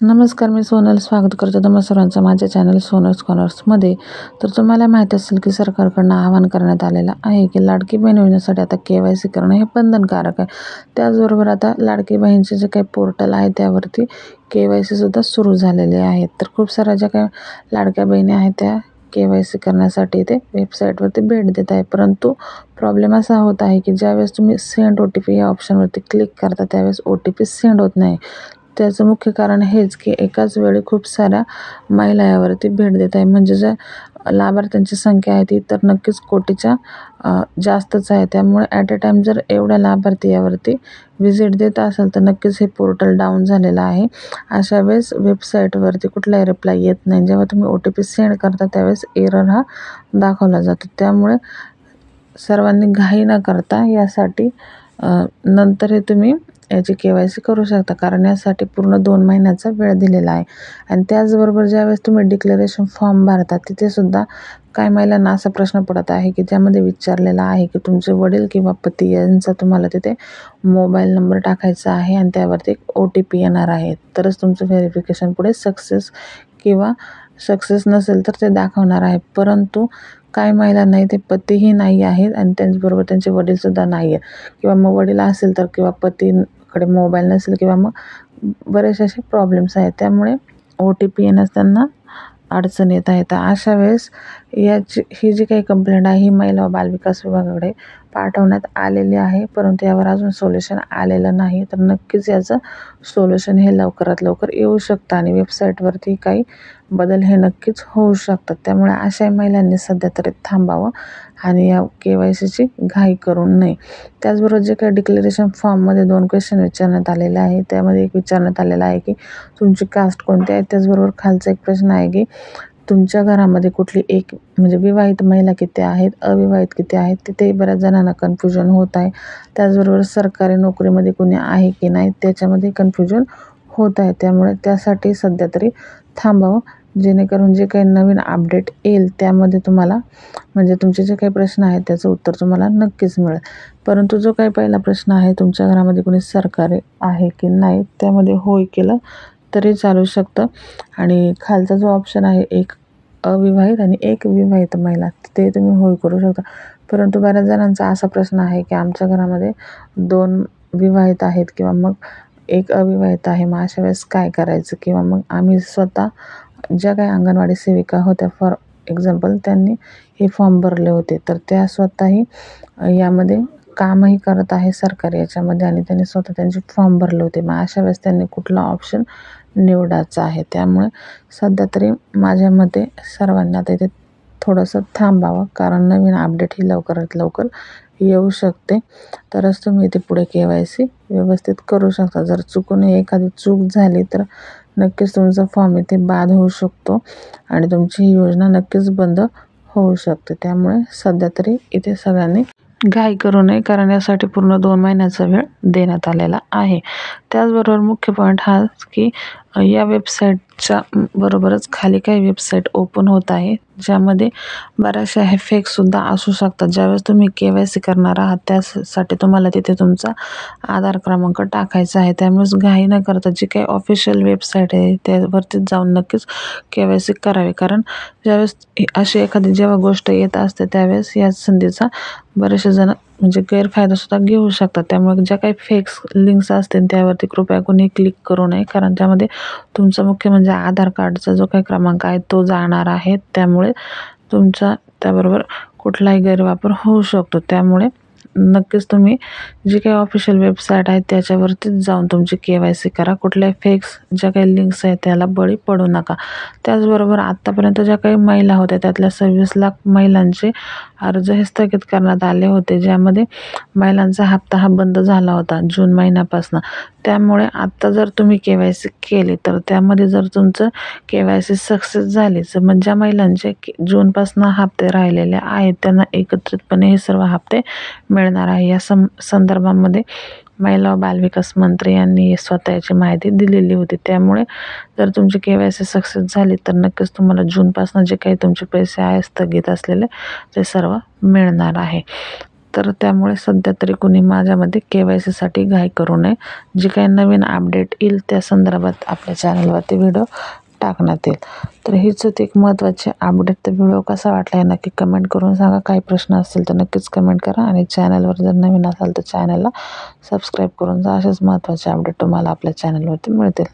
नमस्कार, मी सोनल स्वागत करते तुम्हा सर्वांचं माझ्या चॅनल सोनल्स कॉर्नर्समध्ये. तर तुम्हाला माहीत असेल की सरकारकडून आवाहन करण्यात आलेलं आहे की लाडकी बहीण योजनेसाठी आता KYC करणं हे बंधनकारक आहे. त्याचबरोबर आता लाडकी बहीणचे जे काही पोर्टल आहे त्यावरती KYC सुद्धा सुरू झालेले आहेत. तर खूप साऱ्या ज्या काही लाडक्या बहिणी आहेत त्या KYC करण्यासाठी ते वेबसाईटवरती भेट देत आहे. परंतु प्रॉब्लेम असा होत आहे की ज्यावेळेस तुम्ही सेंड OTP या ऑप्शनवरती क्लिक करता त्यावेळेस OTP सेंड होत नाही. त्याचं मुख्य कारण हेच की एकाच वेळी खूप साऱ्या महिला यावरती भेट देत आहे. म्हणजे ज्या लाभार्थ्यांची संख्या आहे ती तर नक्कीच कोटीच्या जास्तच आहे. त्यामुळे ॲट अ टाईम जर एवढ्या लाभार्थी यावरती व्हिजिट देत असाल तर नक्कीच हे पोर्टल डाऊन झालेलं आहे. अशा वेळेस वेबसाईटवरती कुठलाही रिप्लाय येत नाही. जेव्हा तुम्ही OTP सेंड करता त्यावेळेस एरर हा दाखवला जातो. त्यामुळे सर्वांनी घाई न करता यासाठी नंतर हे तुम्ही याची KYC करू शकता, कारण यासाठी पूर्ण 2 महिन्याचा वेळ दिलेला आहे. आणि त्याचबरोबर ज्यावेळेस तुम्ही डिक्लेरेशन फॉर्म भरता तिथेसुद्धा काही महिलांना असा प्रश्न पडत आहे की ज्यामध्ये विचारलेला आहे की तुमचे वडील किंवा पती यांचा तुम्हाला तिथे मोबाईल नंबर टाकायचा आहे आणि त्यावरती एक OTP येणार आहे. तरच तुमचं व्हेरिफिकेशन पुढे सक्सेस नसेल तर ते दाखवणार आहे. परंतु काही महिलांना इथे पतीही नाही आहेत आणि त्याचबरोबर त्यांचे वडीलसुद्धा नाही आहेत, किंवा मग वडील असेल तर किंवा पतीकडे मोबाईल नसेल किंवा मग बरेचसे असे प्रॉब्लेम्स आहेत. त्यामुळे OTP येण्यास त्यांना अडचण येत आहे. तर अशा वेळेस ही जी काही कंप्लेंट आहे ही महिला व बालविकास विभागाकडे पाठवण्यात आलेली आहे, परंतु यावर अजून सोल्युशन आलेलं नाही. तर नक्कीच याचं सोल्युशन हे लवकरात लवकर येऊ शकतं आणि वेबसाईटवरती काही बदल हे नक्कीच होऊ शकतात. त्यामुळे अशा महिलांनी सध्या तरी थांबावं आणि या KYCची घाई करू नये. त्याचबरोबर जे काही डिक्लेरेशन फॉर्ममध्ये 2 क्वेश्चन विचारण्यात आलेले आहे, त्यामध्ये एक विचारण्यात आलेला आहे की तुमची कास्ट कोणती आहे. त्याचबरोबर खालचा एक प्रश्न आहे की तुमच्या घरामध्ये कुठली एक म्हणजे विवाहित महिला किती आहेत, अविवाहित किती आहेत. तिथेही बऱ्याच जणांना कन्फ्युजन होत आहे. त्याचबरोबर सरकारी नोकरीमध्ये कोणी आहे की नाही त्याच्यामध्ये कन्फ्युजन होत आहे. त्यामुळे त्यासाठी सध्या तरी थांबावं, जेणेकरून जे काही नवीन अपडेट येईल त्यामध्ये तुम्हाला म्हणजे तुमचे जे काही प्रश्न आहेत त्याचं उत्तर तुम्हाला नक्कीच मिळेल. परंतु जो काही पहिला प्रश्न आहे तुमच्या घरामध्ये कोणी सरकारी आहे की नाही त्यामध्ये होय केलं तरी चालू शकतं. आणि खालचा जो ऑप्शन आहे एक अविवाहित आणि एक विवाहित महिला, ते तुम्ही होय करू शकता. परंतु बऱ्याच जणांचा असा प्रश्न आहे की आमच्या घरामध्ये 2 विवाहित आहेत किंवा मग एक अविवाहित आहे, मग अशा वेळेस काय करायचं. किंवा मग आम्ही स्वतः ज्या काही अंगणवाडी सेविका होत्या फॉर एक्झाम्पल, त्यांनी हे फॉर्म भरले होते, तर त्या स्वतःही यामध्ये कामही करत आहे सरकारी याच्यामध्ये आणि त्यांनी स्वतः त्यांचे फॉर्म भरले होते. मग अशा वेळेस त्यांनी कुठला ऑप्शन निवडायचा आहे. त्यामुळे सध्या तरी माझ्या मते सर्वांनी आता इथे थोडंसं थांबावं, कारण नवीन अपडेट ही लवकरात लवकर येऊ शकते. तरच तुम्ही इथे पुढे KYC व्यवस्थित करू शकता. जर चुकून एखादी चूक झाली तर नक्कीच तुमचा फॉर्म इथे बाद होऊ शकतो आणि तुमची ही योजना नक्कीच बंद होऊ शकते. त्यामुळे सध्या तरी इथे सगळ्यांनी घाई करू नये, कारण यासाठी पूर्ण 2 महिन्याचा वेळ देण्यात आलेला आहे. त्याचबरोबर मुख्य पॉईंट हाच की या वेबसाईटच्या बरोबरच खाली काही वेबसाईट ओपन होत आहे, ज्यामध्ये बऱ्याचशा हे फेकसुद्धा असू शकतात. ज्यावेळेस तुम्ही KYC करणार आहात त्यासाठी तुम्हाला तिथे तुमचा आधार क्रमांक टाकायचा आहे. त्यामुळेच घाई न करता जी काही ऑफिशियल वेबसाईट आहे त्यावरतीच जाऊन नक्कीच KYC करावे, कारण ज्यावेळेस अशी एखादी जेव्हा गोष्ट येत असते त्यावेळेस या संधीचा बरेचसे जण म्हणजे गैरफायदासुद्धा घेऊ शकतात. त्यामुळे ज्या काही फेक्स लिंक्स असतील त्यावरती कृपया कोणी क्लिक करू नये, कारण त्यामध्ये तुमचा मुख्य म्हणजे आधार कार्डचा जो काही क्रमांक आहे तो जाणार आहे. त्यामुळे तुमचा त्याबरोबर कुठलाही गैरवापर होऊ शकतो. त्यामुळे नक्कीच तुम्ही जी काही ऑफिशियल वेबसाईट आहे त्याच्यावरतीच जाऊन तुमची KYC करा. कुठल्याही फेक्स ज्या काही लिंक्स आहेत त्याला बळी पडू नका. त्याचबरोबर आत्तापर्यंत ज्या काही महिला होत्या त्यातल्या 26 लाख महिलांचे अर्ज हे स्थगित करण्यात आले होते, ज्यामध्ये महिलांचा हप्ता हा बंद झाला होता जून महिन्यापासून. त्यामुळे आत्ता जर तुम्ही KYC केली तर त्यामध्ये जर तुमचं KYC सक्सेस झाली तर मग ज्या महिलांचे जूनपासून हप्ते राहिलेले आहेत त्यांना एकत्रितपणे हे सर्व हप्ते मिळणार आहे. या संदर्भामध्ये महिला व बालविकास मंत्री यांनी स्वतः याची माहिती दिलेली होती. त्यामुळे जर तुमची KYC सक्सेस झाली तर नक्कीच तुम्हाला जूनपासून जे काही तुमचे पैसे आहे स्थगित असलेले ते सर्व मिळणार आहे. तर त्यामुळे सध्या तरी कुणी माझ्यामध्ये KYCसाठी घाई करू नये. जे काही नवीन अपडेट येईल त्या संदर्भात आपल्या चॅनलवरती व्हिडिओ टाकण्यात येईल. तर हीच होती एक महत्त्वाची अपडेट. तर व्हिडिओ कसा वाटला हे नक्की कमेंट करून सांगा. काही प्रश्न असतील तर नक्कीच कमेंट करा आणि चॅनलवर जर नवीन असाल तर चॅनलला सबस्क्राईब करून जा. असेच महत्त्वाचे अपडेट तुम्हाला आपल्या चॅनलवरती मिळतील.